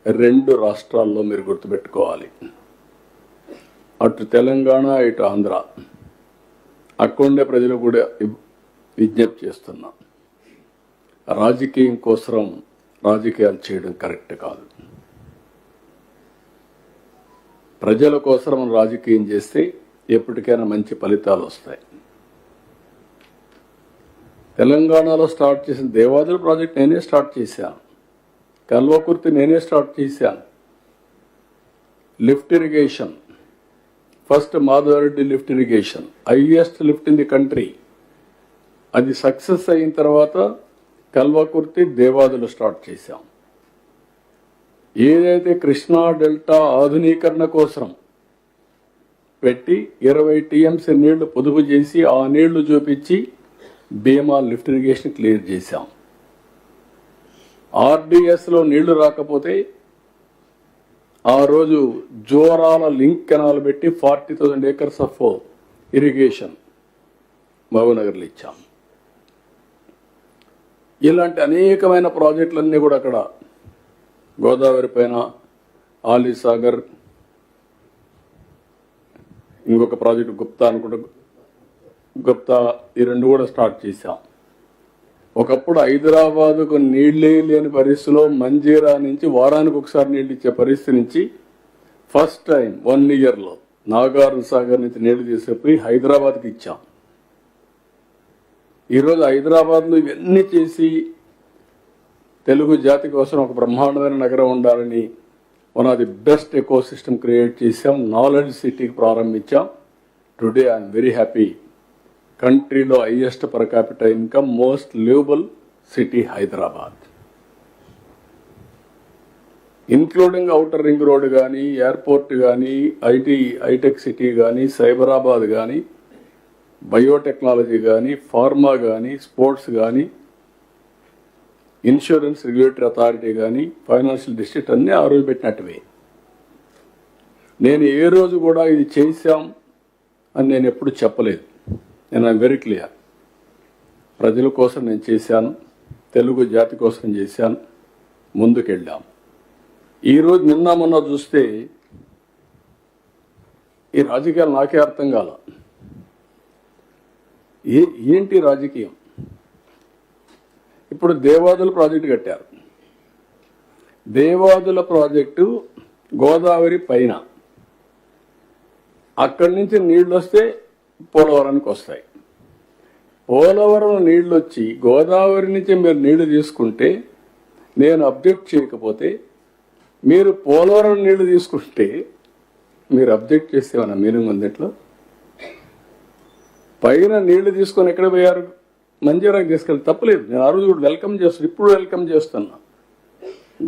రెండు రాష్ట్రాల్లో మీరు గుర్తుపెట్టుకోవాలి. అటు తెలంగాణ ఇటు ఆంధ్ర అక్కడుండే ప్రజలు కూడా విజ్ఞప్తి చేస్తున్నా, రాజకీయం కోసం రాజకీయాలు చేయడం కరెక్ట్ కాదు. ప్రజల కోసం రాజకీయం చేస్తే ఎప్పటికైనా మంచి ఫలితాలు వస్తాయి. తెలంగాణలో స్టార్ట్ చేసిన దేవాదుల ప్రాజెక్ట్ నేనే స్టార్ట్ చేశాను, కల్వకుర్తి నేనే స్టార్ట్ చేశాను. Lift irrigation, first Madhava Reddy lift irrigation, highest lift in the country. అది సక్సెస్ అయిన తర్వాత కల్వకుర్తి దేవాదులు స్టార్ట్ చేశాం. ఏదైతే కృష్ణా డెల్టా ఆధునీకరణ కోసం పెట్టి 20 టీఎంసీ నీళ్లు పొదుపు చేసి ఆ నీళ్లు చూపించి భీమా లిఫ్ట్ ఇరిగేషన్ క్లియర్ చేశాం. ఆర్డిఎస్లో నీళ్లు రాకపోతే ఆ రోజు జోరాల లింక్ కెనాల్ పెట్టి 40,000 acres ఆఫ్ ఇరిగేషన్ మహబూబ్నగర్లో ఇచ్చాం. ఇలాంటి అనేకమైన ప్రాజెక్టులన్నీ కూడా అక్కడ గోదావరి పైన ఆలీసాగర్, ఇంకొక ప్రాజెక్టు గుప్తా అనుకుంటా, గుప్తా, ఈ రెండు కూడా స్టార్ట్ చేశాం. ఒకప్పుడు హైదరాబాదుకు నీళ్లే లేని పరిస్థితిలో మంజీరా నుంచి వారానికి ఒకసారి నీళ్ళు ఇచ్చే పరిస్థితి నుంచి ఫస్ట్ టైం 1 yearలో నాగార్జున సాగర్ నుంచి నీళ్లు తీసుకుపోయి హైదరాబాద్కి ఇచ్చాం. ఈరోజు హైదరాబాద్లో ఇవన్నీ చేసి తెలుగు జాతి కోసం ఒక బ్రహ్మాండమైన నగరం ఉండాలని one of the best ecosystem create చేశాం. నాలెడ్జ్ సిటీకి ప్రారంభించాం. Today I'm very happy. కంట్రీలో highest per capita income, most livable city Hyderabad, including outer ring road కానీ, ఎయిర్పోర్ట్ కానీ, హైటెక్ సిటీ కానీ, సైబరాబాద్ కానీ, బయోటెక్నాలజీ కానీ, ఫార్మా కానీ, స్పోర్ట్స్ కానీ, ఇన్సూరెన్స్ రెగ్యులేటరీ అథారిటీ కానీ, ఫైనాన్షియల్ డిస్ట్రిక్ట్ అన్నీ ఆ రోజు పెట్టినట్టువే. నేను ఏ రోజు కూడా ఇది చేశాం అని నేను ఎప్పుడు చెప్పలేదు. నేను ఐఎమ్ వెరీ క్లియర్. ప్రజల కోసం నేను చేశాను, తెలుగు జాతి కోసం చేశాను, ముందుకెళ్ళాం. ఈరోజు నిన్న మొన్న చూస్తే ఈ రాజకీయాలు నాకే అర్థం కాల. ఏంటి రాజకీయం? ఇప్పుడు దేవాదుల ప్రాజెక్టు కట్టారు. దేవాదుల ప్రాజెక్టు గోదావరి పైన, అక్కడి నుంచి నీళ్ళు వస్తే పోలవరానికి వస్తాయి. పోలవరం నీళ్ళు వచ్చి గోదావరి నుంచి మీరు నీళ్లు తీసుకుంటే, నేను అబ్జెక్ట్ చేయకపోతే, మీరు పోలవరం నీళ్లు తీసుకుంటే మీరు అబ్జెక్ట్ చేస్తే ఏమన్నా మీనింగ్ ఉంది? ఇట్లా పైన నీళ్లు తీసుకొని ఎక్కడ పోయారు? మంజీరాకి తీసుకెళ్ళి తప్పలేదు. నేను ఆ రోజు కూడా వెల్కమ్ చేస్తాను, ఇప్పుడు వెల్కమ్ చేస్తున్నా.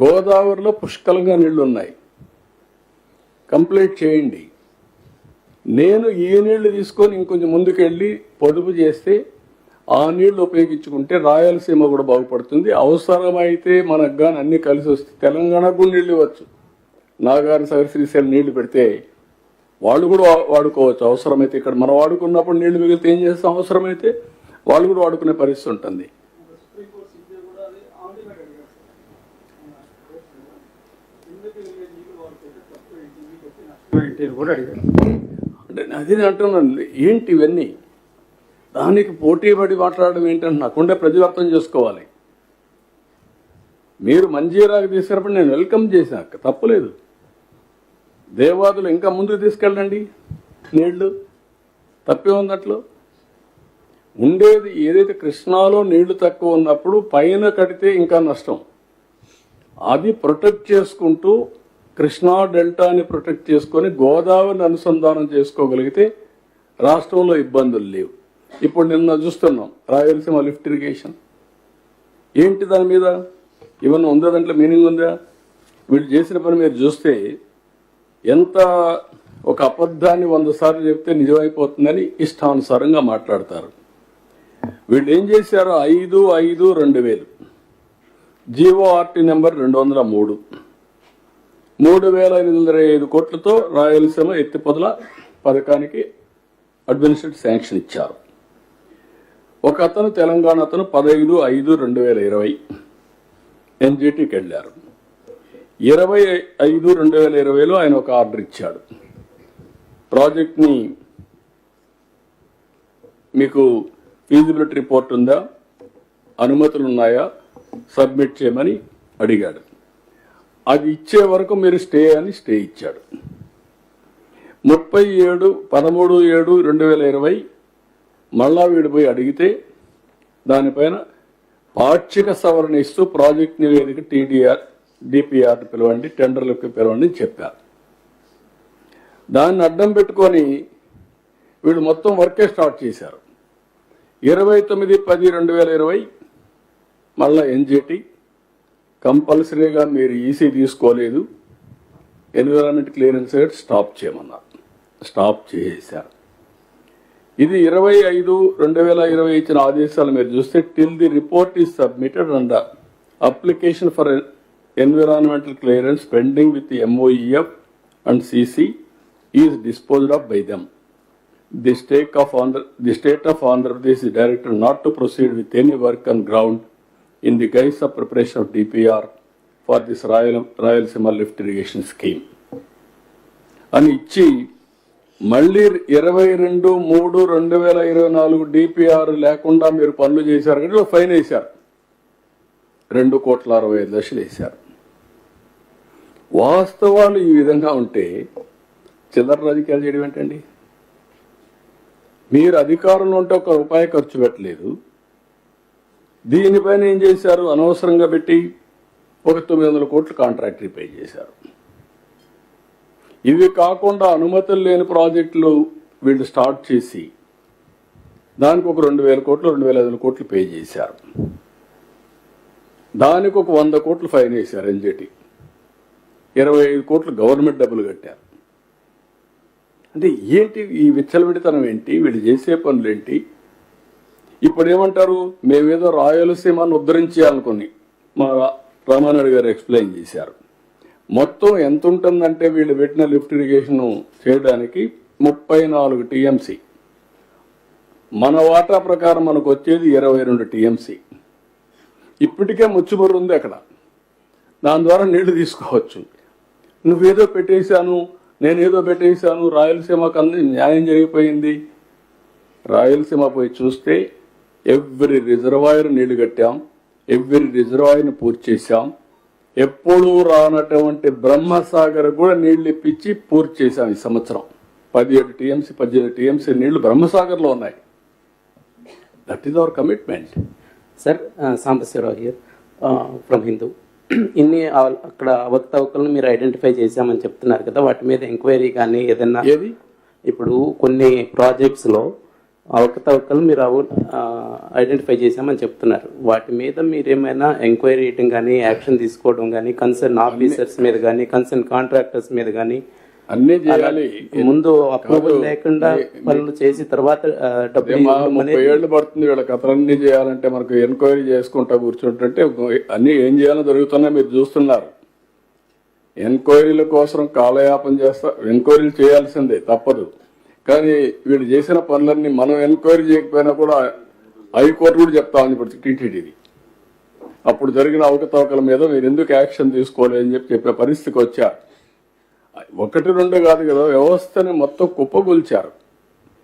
గోదావరిలో పుష్కలంగా నీళ్లు ఉన్నాయి, కంప్లీట్ చేయండి. నేను ఈ నీళ్లు తీసుకొని ఇంకొంచెం ముందుకెళ్ళి పొదుపు చేస్తే ఆ నీళ్లు ఉపయోగించుకుంటే రాయలసీమ కూడా బాగుపడుతుంది. అవసరమైతే మనకు కానీ అన్ని కలిసి వస్తే తెలంగాణకు కూడా నీళ్ళు ఇవ్వచ్చు. నాగార్జున సాగర్, శ్రీశైలం నీళ్లు పెడితే వాళ్ళు కూడా వాడుకోవచ్చు. అవసరమైతే ఇక్కడ మనం వాడుకున్నప్పుడు నీళ్లు మిగిలితే ఏం చేస్తాం? అవసరమైతే వాళ్ళు కూడా వాడుకునే పరిస్థితి ఉంటుంది. అంటే అది అంటున్నాను, ఏంటి ఇవన్నీ? దానికి పోటీ పడి మాట్లాడడం ఏంటంటే నాకుండే ప్రజలు అర్థం చేసుకోవాలి. మీరు మంజీరాకి తీసుకున్నప్పుడు నేను వెల్కమ్ చేశాక తప్పలేదు. దేవాదులు ఇంకా ముందుకు తీసుకెళ్ళండి నీళ్లు, తప్పే ఉన్నట్లు. ఉండేది ఏదైతే కృష్ణాలో నీళ్లు తక్కువ ఉన్నప్పుడు పైన కడితే ఇంకా నష్టం. అది ప్రొటెక్ట్ చేసుకుంటూ కృష్ణా డెల్టాని ప్రొటెక్ట్ చేసుకొని గోదావరిని అనుసంధానం చేసుకోగలిగితే రాష్ట్రంలో ఇబ్బందులు లేవు. ఇప్పుడు నిన్న చూస్తున్నాం రాయలసీమ లిఫ్ట్ ఇరిగేషన్. ఏంటి దాని మీద ఏమన్నా ఉందా? దాంట్లో మీనింగ్ ఉందా? వీళ్ళు చేసిన పని మీరు చూస్తే ఎంత ఒక అబద్ధాన్ని 100 సార్లు చెప్తే నిజమైపోతుందని ఇష్టానుసారంగా మాట్లాడతారు. వీళ్ళు ఏం చేశారు? 5/5/2000 జీఓఆర్టీ నెంబర్ 203 3,825 కోట్లతో రాయలసీమ ఎత్తిపోతల పథకానికి అడ్మినిస్ట్రేటివ్ శాంక్షన్ ఇచ్చారు. ఒక అతను తెలంగాణ అతను 15/5/2020 ఎన్జిటికి వెళ్ళారు. 25/2020లో ఆయన ఒక ఆర్డర్ ఇచ్చాడు. ప్రాజెక్ట్ని మీకు ఫీజిబిలిటీ రిపోర్ట్ ఉందా, అనుమతులు ఉన్నాయా, సబ్మిట్ చేయమని అడిగాడు. అది ఇచ్చే వరకు మీరు స్టే ఇచ్చాడు. 13/7/2020 మళ్ళా వీడిపోయి అడిగితే దానిపైన పాక్షిక సవరణ ఇస్తూ ప్రాజెక్ట్ నివేదిక డిపిఆర్ పిలవండి, టెండర్లకు పిలవండి అని చెప్పారు. దాన్ని అడ్డం పెట్టుకొని వీళ్ళు మొత్తం వర్కే స్టార్ట్ చేశారు. 29/10/2020 మళ్ళా ఎన్జిటి కంపల్సరీగా మీరు ఈసీ తీసుకోలేదు, ఎన్విరాన్మెంట్ క్లియరెన్స్ స్టాప్ చేయమన్నారు. స్టాప్ చేశారు. ఇది 25/5/2020 ఇచ్చిన ఆదేశాలు మీరు చూస్తే, till the report is submitted and application for environmental clearance pending with MOEF and CC is disposed of by them. The state of Andhra Pradesh is directed not to proceed with any work on ground in the guise of preparation of DPR for this Rayalaseema lift irrigation scheme. అని ఇచ్చి మళ్ళీ 22/3/2024 DPR లేకుండా మీరు పనులు చేశారు కానీ fine వేశారు. 2,65,00,000 వేశారు. వాస్తవాలు ఈ విధంగా ఉంటే చిల్లర రాజకీయాలు చేయడం ఏంటండి? మీరు అధికారంలో ఉంటే ఒక్క రూపాయి ఖర్చు పెట్టలేదు. దీనిపైన ఏం చేశారు? అనవసరంగా పెట్టి ఒక 900 కోట్లు కాంట్రాక్ట్ పే చేశారు. ఇవి కాకుండా అనుమతులు లేని ప్రాజెక్టులు వీళ్ళు స్టార్ట్ చేసి దానికి ఒక 2,000 కోట్లు 2,500 కోట్లు పే చేశారు. దానికి ఒక 100 కోట్లు ఫైన్ వేశారు ఎన్జిటి. 25 కోట్లు గవర్నమెంట్ డబ్బులు కట్టారు. అంటే ఏంటి ఈ విచ్చలవిడితనం ఏంటి? వీళ్ళు చేసే పనులు ఏంటి? ఇప్పుడు ఏమంటారు? మేమేదో రాయలసీమను ఉద్ధరించాలనుకుని మా రామానాయుడు గారు ఎక్స్ప్లెయిన్ చేశారు. మొత్తం ఎంత ఉంటుందంటే వీళ్ళు పెట్టిన లిఫ్ట్ ఇరిగేషన్ చేయడానికి 34 TMC. మన వాటా ప్రకారం మనకు వచ్చేది 22 TMC. ఇప్పటికే ముచ్చుమర్రు ఉంది అక్కడ. దాని ద్వారా నీళ్లు తీసుకోవచ్చు. నువ్వేదో పెట్టేశాను, నేనేదో పెట్టేశాను, రాయలసీమకు అన్ని న్యాయం జరిగిపోయింది. రాయలసీమ పోయి చూస్తే ఎవ్రీ రిజర్వాయర్ నీళ్లు కట్టాం, ఎవ్రీ రిజర్వాయర్ని పూర్తి చేశాం. ఎప్పుడూ రానటువంటి బ్రహ్మసాగర్ కూడా నీళ్లు ఇప్పించి పూర్తి చేశాం. ఈ సంవత్సరం 17 TMC 18 TMC నీళ్లు బ్రహ్మసాగర్లో ఉన్నాయి. That is our commitment. Sir, Sambasivarao here from Hindu. ఇన్ని అక్కడ అవకతవకలను మీరు ఐడెంటిఫై చేశామని చెప్తున్నారు కదా, వాటి మీద ఎంక్వైరీ కానీ ఏదైనా? ఏది? ఇప్పుడు కొన్ని ప్రాజెక్ట్స్లో అవకతవకలు మీరు ఐడెంటిఫై చేశామని చెప్తున్నారు. వాటి మీద మీరు ఏమైనా ఎంక్వైరీ చేయడం కానీ, యాక్షన్ తీసుకోవడం కానీ, కన్సర్న్ ఆఫీసర్స్ మీద కానీ, కన్సర్న్ కాంట్రాక్టర్స్ మీద కానీ అన్నీ చేయాలి. ముందు అప్రూవల్ లేకుండా పనులు చేసి తర్వాత డబ్బులు 30 ఏళ్ళు పడుతుంది వీళ్ళ కథలన్నీ చేయాలంటే. మనకు ఎంక్వైరీ చేసుకుంటా కూర్చుంటుంటే అన్ని ఏం చేయాలో జరుగుతున్నాయి మీరు చూస్తున్నారు. ఎంక్వైరీల కోసం కాలయాపన చేస్తా, ఎంక్వైరీలు చేయాల్సిందే, తప్పదు. కానీ వీళ్ళు చేసిన పనులన్నీ మనం ఎంక్వైరీ చేయకపోయినా కూడా హైకోర్టు కూడా చెప్తామని ఇప్పుడు టీటీడీది. అప్పుడు జరిగిన అవకతవకల మీద మీరు ఎందుకు యాక్షన్ తీసుకోలేదని చెప్పే పరిస్థితికి వచ్చారు. 1-2 కాదు కదా, వ్యవస్థని మొత్తం కుప్పగొల్చారు.